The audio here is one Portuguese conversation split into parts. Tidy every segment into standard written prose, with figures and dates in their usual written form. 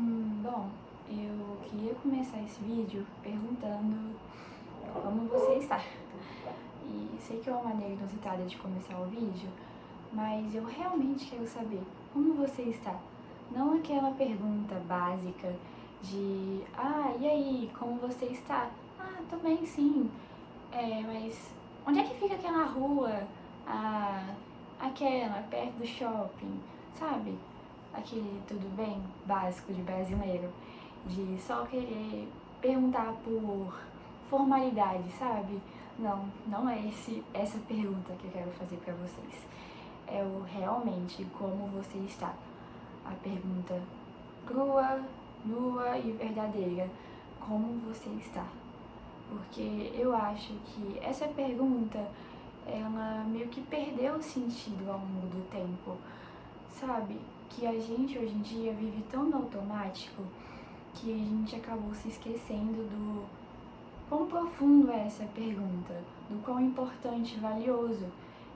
Bom, eu queria começar esse vídeo perguntando como você está. E sei que é uma maneira inusitada de começar o vídeo, mas eu realmente quero saber como você está. Não aquela pergunta básica de e aí, como você está? Tô bem sim. Mas onde é que fica aquela rua? Aquela, perto do shopping, sabe? Aquele tudo bem básico de brasileiro, de só querer perguntar por formalidade, sabe? Não é essa pergunta que eu quero fazer pra vocês. É o realmente como você está. A pergunta crua, nua e verdadeira. Como você está? Porque eu acho que essa pergunta, ela meio que perdeu o sentido ao longo do tempo, sabe? Que a gente hoje em dia vive tão no automático que a gente acabou se esquecendo do quão profundo é essa pergunta, do quão importante e valioso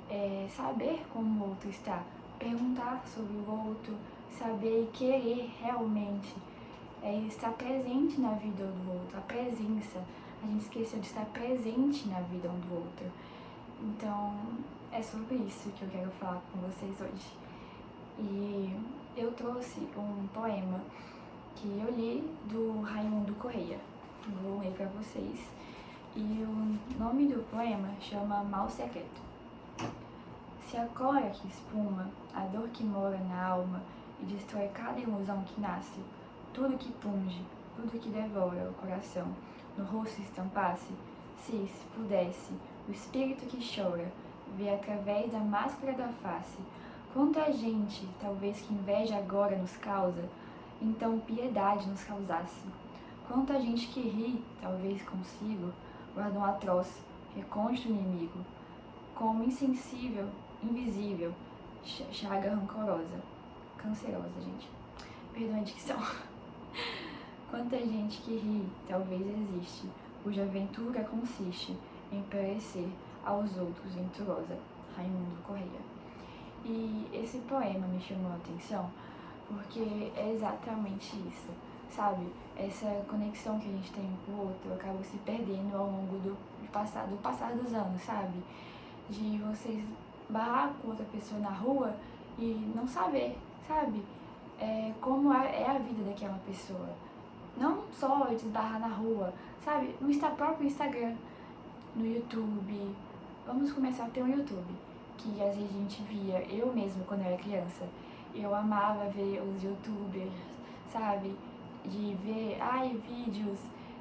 é saber como o outro está, perguntar sobre o outro, saber e querer realmente estar presente na vida do outro, a presença. A gente esqueceu de estar presente na vida um do outro. Então, é sobre isso que eu quero falar com vocês hoje. E eu trouxe um poema que eu li do Raimundo Correia. Vou ler para vocês. E o nome do poema chama Mal Secreto. Se a cólera que espuma, a dor que mora na alma e destrói cada ilusão que nasce, tudo que punge, tudo que devora o coração, no rosto estampasse, se pudesse, o espírito que chora, ver através da máscara da face, quanta gente, talvez que inveja agora nos causa, então piedade nos causasse. Quanta gente que ri, talvez consigo, guarda um atroz, recôndito inimigo, como insensível, invisível, chaga rancorosa, cancerosa, gente. Perdão a dicção. Quanta gente que ri, talvez existe, cuja aventura consiste em parecer aos outros venturosa. Raimundo Correia. E esse poema me chamou a atenção porque é exatamente isso, sabe? Essa conexão que a gente tem um com o outro acaba se perdendo ao longo do passar dos anos, sabe? De vocês barrar com outra pessoa na rua e não saber, sabe? Como é a vida daquela pessoa. Não só desbarrar na rua, sabe? No próprio Instagram, no YouTube. Vamos começar pelo YouTube, que às vezes a gente via, eu mesma quando eu era criança, eu amava ver os youtubers, sabe? De ver, vídeos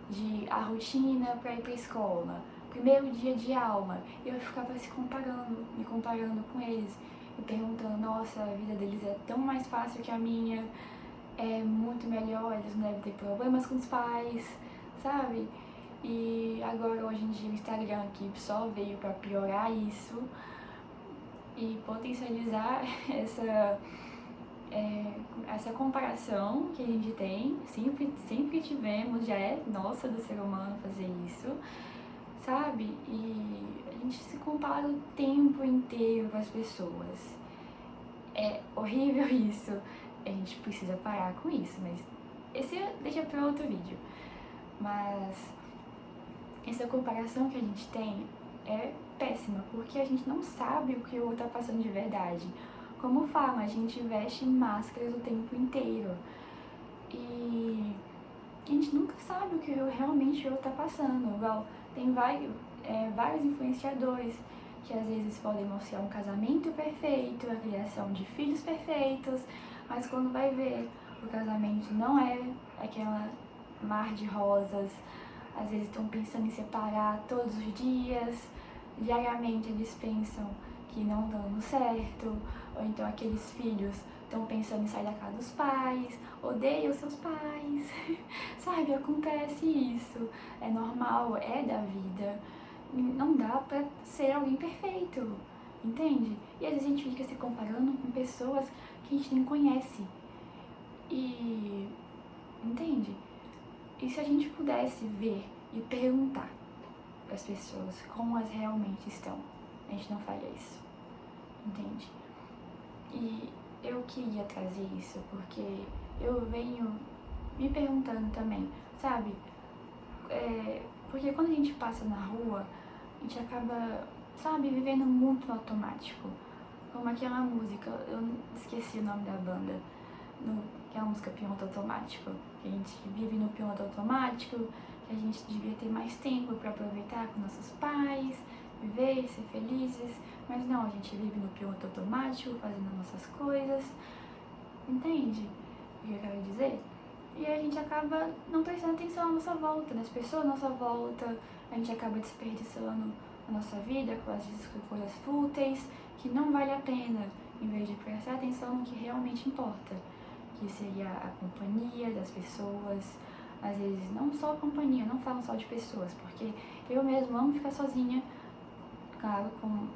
de a rotina pra ir pra escola, primeiro dia de aula, e eu ficava me comparando com eles, e perguntando, nossa, a vida deles é tão mais fácil que a minha, é muito melhor, eles não devem ter problemas com os pais, sabe? E agora, hoje em dia, o Instagram aqui só veio pra piorar isso e potencializar essa comparação que a gente tem, sempre tivemos, já é nossa do ser humano fazer isso, sabe? E a gente se compara o tempo inteiro com as pessoas. É horrível isso, a gente precisa parar com isso, mas esse deixa para outro vídeo. Mas essa comparação que a gente tem é péssima, porque a gente não sabe o que o outro tá passando de verdade. Como falam, a gente veste máscaras o tempo inteiro. E a gente nunca sabe o que realmente o outro tá passando. Igual, tem vários influenciadores que às vezes podem mostrar um casamento perfeito, a criação de filhos perfeitos, mas quando vai ver, o casamento não é aquela mar de rosas. Às vezes estão pensando em separar todos os dias, diariamente eles pensam que não dando certo, ou então aqueles filhos estão pensando em sair da casa dos pais, odeiam seus pais, sabe? Acontece isso, é normal, é da vida, não dá pra ser alguém perfeito, entende? E às vezes a gente fica se comparando com pessoas que a gente nem conhece, e entende? E se a gente pudesse ver e perguntar para as pessoas como elas realmente estão, a gente não faria isso, entende? E eu queria trazer isso porque eu venho me perguntando também, sabe? Porque quando a gente passa na rua, a gente acaba, sabe, vivendo muito no automático. Como aquela música, eu esqueci o nome da banda, que é a música Piloto Automático. Que a gente vive no piloto automático, que a gente devia ter mais tempo para aproveitar com nossos pais, viver, ser felizes, mas não, a gente vive no piloto automático, fazendo nossas coisas, entende o que eu quero dizer? E a gente acaba não prestando atenção à nossa volta, nas pessoas à nossa volta, a gente acaba desperdiçando a nossa vida com as escolhas fúteis, que não vale a pena, em vez de prestar atenção no que realmente importa, que seria a companhia das pessoas. Às vezes, não só a companhia, não falo só de pessoas, porque eu mesmo amo ficar sozinha, claro, com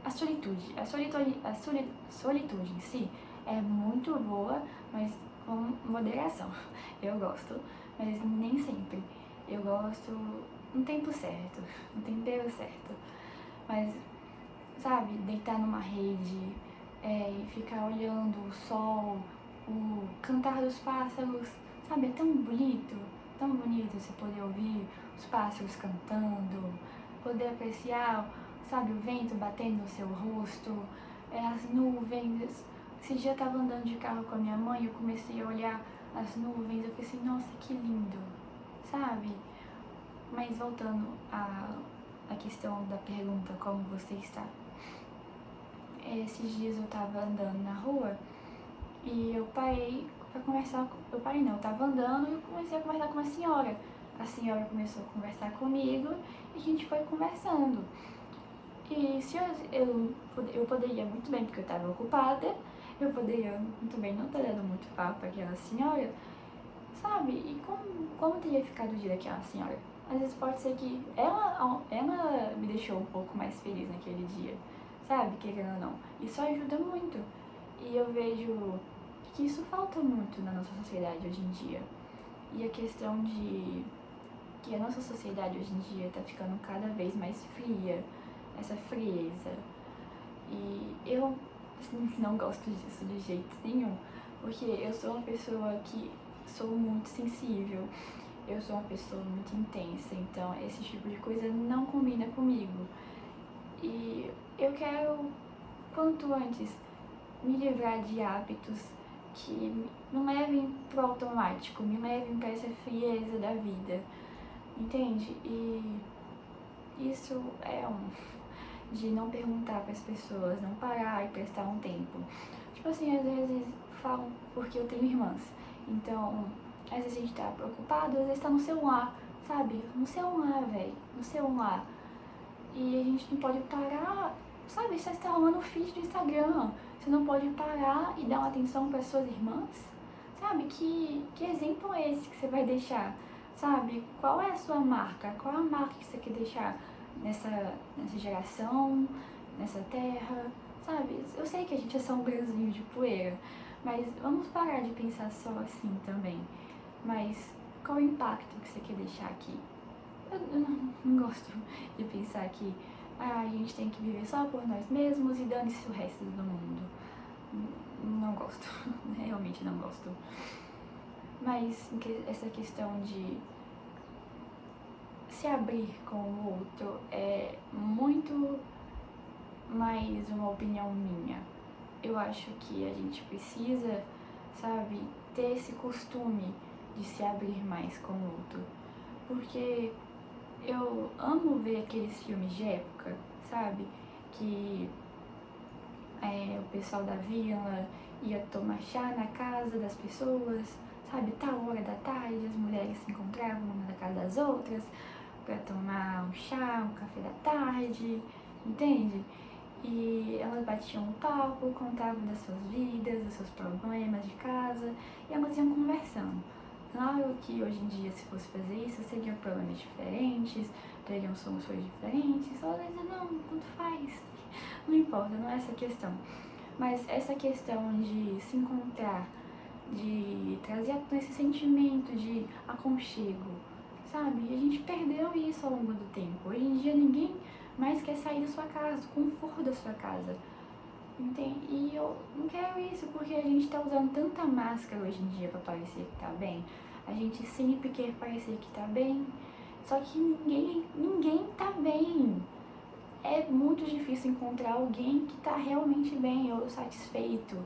a solitude. A solitude em si é muito boa, mas com moderação. Eu gosto, mas nem sempre. Eu gosto no tempo certo, no tempero certo. Mas, sabe, deitar numa rede e ficar olhando o sol, o cantar dos pássaros, sabe, é tão bonito você poder ouvir os pássaros cantando, poder apreciar, sabe, o vento batendo no seu rosto, as nuvens. Esse dia eu tava andando de carro com a minha mãe e eu comecei a olhar as nuvens, eu pensei, nossa, que lindo, sabe? Mas voltando à questão da pergunta, como você está? Esses dias eu tava andando na rua e eu parei pra conversar, eu tava andando e eu comecei a conversar com uma senhora. A senhora começou a conversar comigo e a gente foi conversando. E se eu poderia muito bem, porque eu estava ocupada, eu poderia muito bem não ter dado muito papo para aquela senhora, sabe? E como teria ficado o dia daquela senhora? Às vezes pode ser que ela me deixou um pouco mais feliz naquele dia, sabe? Querendo ou não. Isso ajuda muito. E eu vejo que isso falta muito na nossa sociedade hoje em dia. E a questão de que a nossa sociedade hoje em dia está ficando cada vez mais fria, essa frieza. E eu não gosto disso de jeito nenhum, porque eu sou uma pessoa que sou muito sensível, eu sou uma pessoa muito intensa, então esse tipo de coisa não combina comigo. E eu quero, quanto antes, me livrar de hábitos que me levem pro automático, me levem para essa frieza da vida, entende? E isso é de não perguntar para as pessoas, não parar e prestar um tempo. Tipo assim, às vezes falam porque eu tenho irmãs, então às vezes a gente tá preocupado, às vezes tá no celular, sabe? No celular, velho, no celular. E a gente não pode parar, sabe? Você está rolando o feed do Instagram, você não pode parar e dar uma atenção para suas irmãs, sabe? Que exemplo é esse que você vai deixar, sabe? Qual é a sua marca? Qual é a marca que você quer deixar nessa geração, nessa terra, sabe? Eu sei que a gente é só um grãozinho de poeira, mas vamos parar de pensar só assim também. Mas qual o impacto que você quer deixar aqui? Eu não gosto de pensar que a gente tem que viver só por nós mesmos e dane-se o resto do mundo. Não gosto, realmente não gosto. Mas essa questão de se abrir com o outro é muito mais uma opinião minha. Eu acho que a gente precisa, sabe, ter esse costume de se abrir mais com o outro. Porque eu amo ver aqueles filmes de época, sabe? Que o pessoal da vila ia tomar chá na casa das pessoas, sabe? Tal hora da tarde, as mulheres se encontravam uma na casa das outras para tomar um chá, um café da tarde, entende? E elas batiam um papo, contavam das suas vidas, dos seus problemas de casa, e elas iam conversando. Claro que hoje em dia, se fosse fazer isso, seriam problemas diferentes, teriam soluções diferentes, só dizer, não, tanto faz, não importa, não é essa a questão. Mas essa questão de se encontrar, de trazer esse sentimento de aconchego, sabe? E a gente perdeu isso ao longo do tempo. Hoje em dia ninguém mais quer sair da sua casa, do conforto da sua casa. Entende? E eu não quero isso porque a gente tá usando tanta máscara hoje em dia pra parecer que tá bem. A gente sempre quer parecer que tá bem, só que ninguém tá bem. É muito difícil encontrar alguém que tá realmente bem ou satisfeito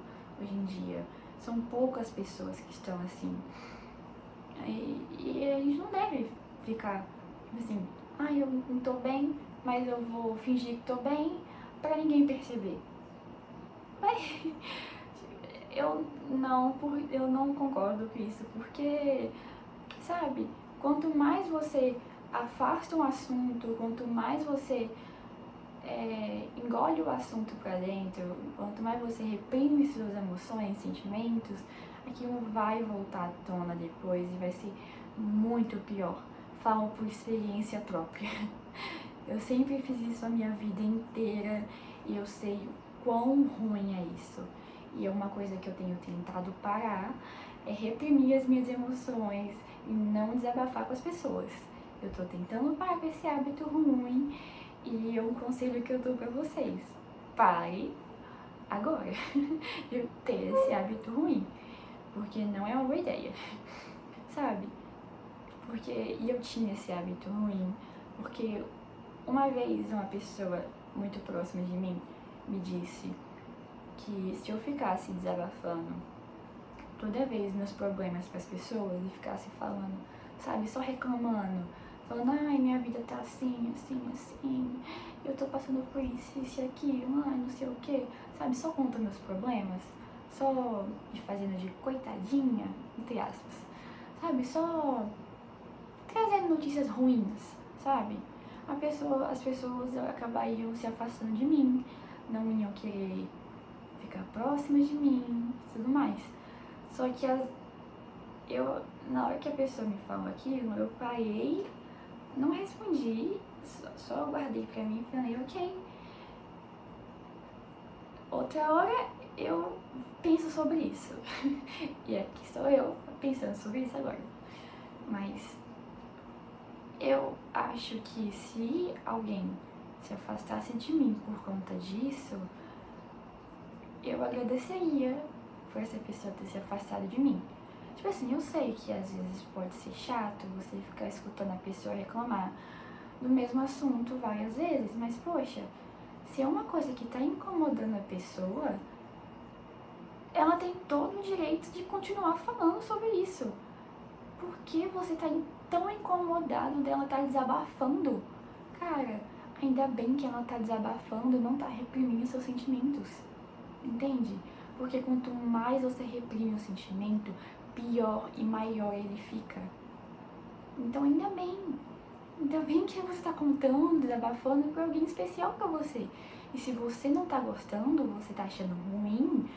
hoje em dia. São poucas pessoas que estão assim. E a gente não deve ficar assim, eu não tô bem, mas eu vou fingir que tô bem pra ninguém perceber. Mas eu não concordo com isso, porque, sabe, quanto mais você afasta um assunto, quanto mais você engole o assunto pra dentro, quanto mais você reprime suas emoções, sentimentos, aquilo vai voltar à tona depois e vai ser muito pior. Falo por experiência própria. Eu sempre fiz isso a minha vida inteira e eu sei o quão ruim é isso. E é uma coisa que eu tenho tentado parar, é reprimir as minhas emoções e não desabafar com as pessoas. Eu tô tentando parar com esse hábito ruim e um conselho que eu dou pra vocês: pare agora de ter esse hábito ruim, porque não é uma boa ideia, sabe? E eu tinha esse hábito ruim, porque uma vez uma pessoa muito próxima de mim me disse que se eu ficasse desabafando toda vez meus problemas para as pessoas e ficasse falando, sabe, só reclamando, falando, minha vida tá assim, assim, assim, eu tô passando por isso e aquilo, não sei o que, sabe, só contando meus problemas, só me fazendo de coitadinha, entre aspas, sabe, só trazendo notícias ruins, sabe? As pessoas acabariam se afastando de mim, não iam querer ficar próximas de mim, tudo mais. Só que na hora que a pessoa me falou aquilo, eu parei, não respondi, só guardei pra mim e falei, ok. Outra hora eu penso sobre isso. E aqui sou eu pensando sobre isso agora. Mas eu acho que se alguém se afastasse de mim por conta disso, eu agradeceria por essa pessoa ter se afastado de mim. Tipo assim, eu sei que às vezes pode ser chato você ficar escutando a pessoa reclamar do mesmo assunto várias vezes, mas poxa, se é uma coisa que tá incomodando a pessoa, ela tem todo o direito de continuar falando sobre isso. Por que você tá tão incomodado dela estar desabafando? Cara, ainda bem que ela tá desabafando e não tá reprimindo seus sentimentos. Entende? Porque quanto mais você reprime o sentimento, pior e maior ele fica. Então ainda bem que você tá contando, desabafando com alguém especial pra você. E se você não tá gostando, você tá achando ruim,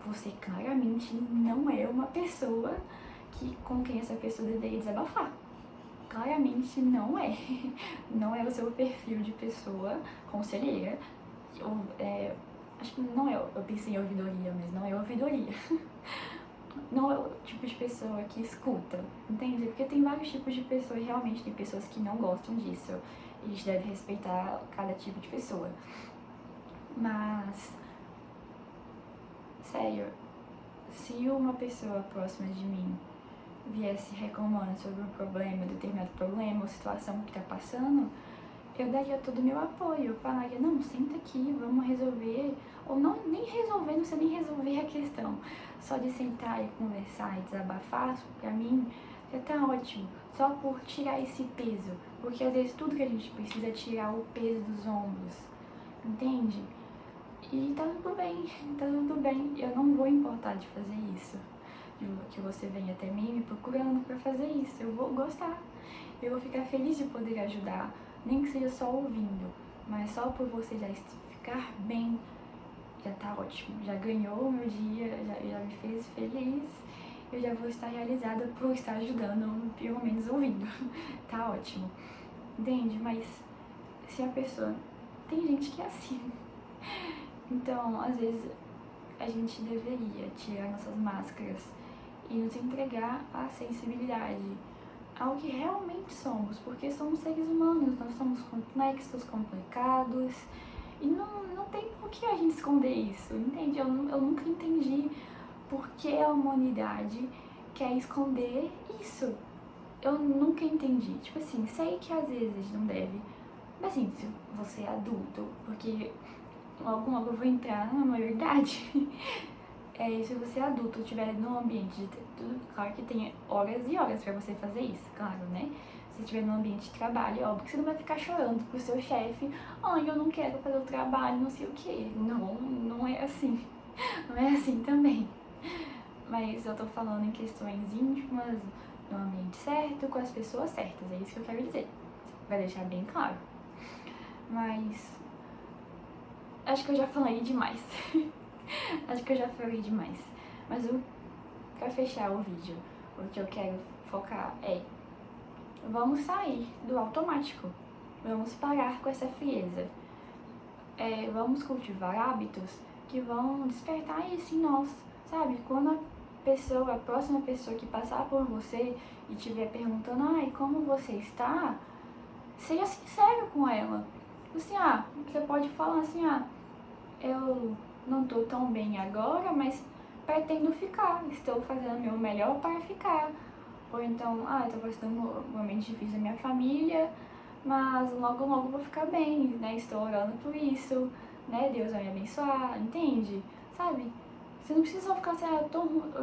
você claramente não é uma pessoa com quem essa pessoa deveria desabafar. Claramente não é. Não é o seu perfil de pessoa conselheira. Acho que não é, eu pensei em ouvidoria, mas não é ouvidoria. Não é o tipo de pessoa que escuta, entende? Porque tem vários tipos de pessoas, e realmente tem pessoas que não gostam disso. E a gente deve respeitar cada tipo de pessoa. Mas, sério, se uma pessoa próxima de mim viesse reclamando sobre um problema, determinado problema ou situação que tá passando, eu daria todo o meu apoio. Eu falaria, não, senta aqui, vamos resolver. Ou não, nem resolver, não sei nem resolver a questão. Só de sentar e conversar e desabafar, pra mim, já tá ótimo. Só por tirar esse peso. Porque às vezes tudo que a gente precisa é tirar o peso dos ombros. Entende? E tá tudo bem, tá tudo bem. Eu não vou importar de fazer isso. Que você venha até mim me procurando pra fazer isso. Eu vou gostar. Eu vou ficar feliz de poder ajudar. Nem que seja só ouvindo, mas só por você já ficar bem, já tá ótimo. Já ganhou o meu dia, já me fez feliz, eu já vou estar realizada por estar ajudando, pelo menos ouvindo. Tá ótimo, entende? Mas se a pessoa... Tem gente que é assim. Então, às vezes, a gente deveria tirar nossas máscaras e nos entregar à sensibilidade, ao que realmente somos, porque somos seres humanos, nós somos complexos, complicados, e não tem por que a gente esconder isso, entende? Eu nunca entendi por que a humanidade quer esconder isso. Eu nunca entendi. Tipo assim, sei que às vezes não deve, mas assim, se você é adulto, porque logo logo eu vou entrar na maioridade. Se você é adulto, estiver num ambiente de tudo, claro que tem horas e horas pra você fazer isso, claro, né? Se estiver num ambiente de trabalho, é óbvio que você não vai ficar chorando pro seu chefe, ai, eu não quero fazer o trabalho, não sei o quê. Não, não é assim. Não é assim também. Mas eu tô falando em questões íntimas, no ambiente certo, com as pessoas certas, é isso que eu quero dizer. Vai deixar bem claro. Mas acho que eu já falei demais. Acho que eu já falei demais. Mas pra fechar o vídeo, o que eu quero focar é: vamos sair do automático. Vamos parar com essa frieza. Vamos cultivar hábitos que vão despertar isso em nós, sabe? Quando a próxima pessoa que passar por você e estiver perguntando, ai, como você está? Seja sincero com ela. Assim, você pode falar assim, eu não tô tão bem agora, mas pretendo ficar. Estou fazendo o meu melhor para ficar. Ou então, eu tô passando um momento difícil da minha família, mas logo logo vou ficar bem, né? Estou orando por isso, né? Deus vai me abençoar, entende? Sabe? Você não precisa só ficar assim,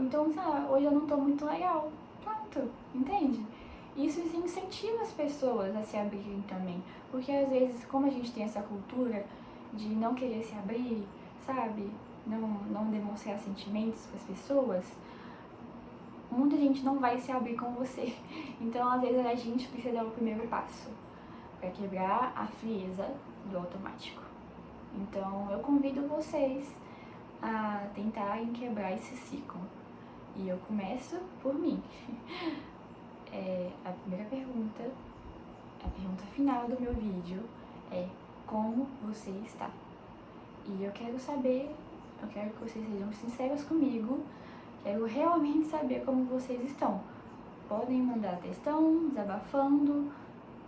então, hoje eu não tô muito legal. Pronto, entende? Isso incentiva as pessoas a se abrirem também. Porque às vezes, como a gente tem essa cultura de não querer se abrir, sabe? Não demonstrar sentimentos com as pessoas, muita gente não vai se abrir com você. Então, às vezes, a gente precisa dar o primeiro passo para quebrar a frieza do automático. Então, eu convido vocês a tentarem quebrar esse ciclo. E eu começo por mim. A primeira pergunta, a pergunta final do meu vídeo é: como você está? E eu quero saber, eu quero que vocês sejam sinceros comigo, quero realmente saber como vocês estão. Podem mandar textão, desabafando,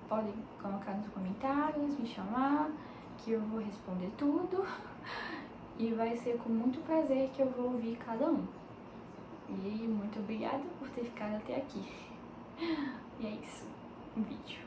podem colocar nos comentários, me chamar, que eu vou responder tudo. E vai ser com muito prazer que eu vou ouvir cada um. E muito obrigada por ter ficado até aqui. E é isso, um vídeo.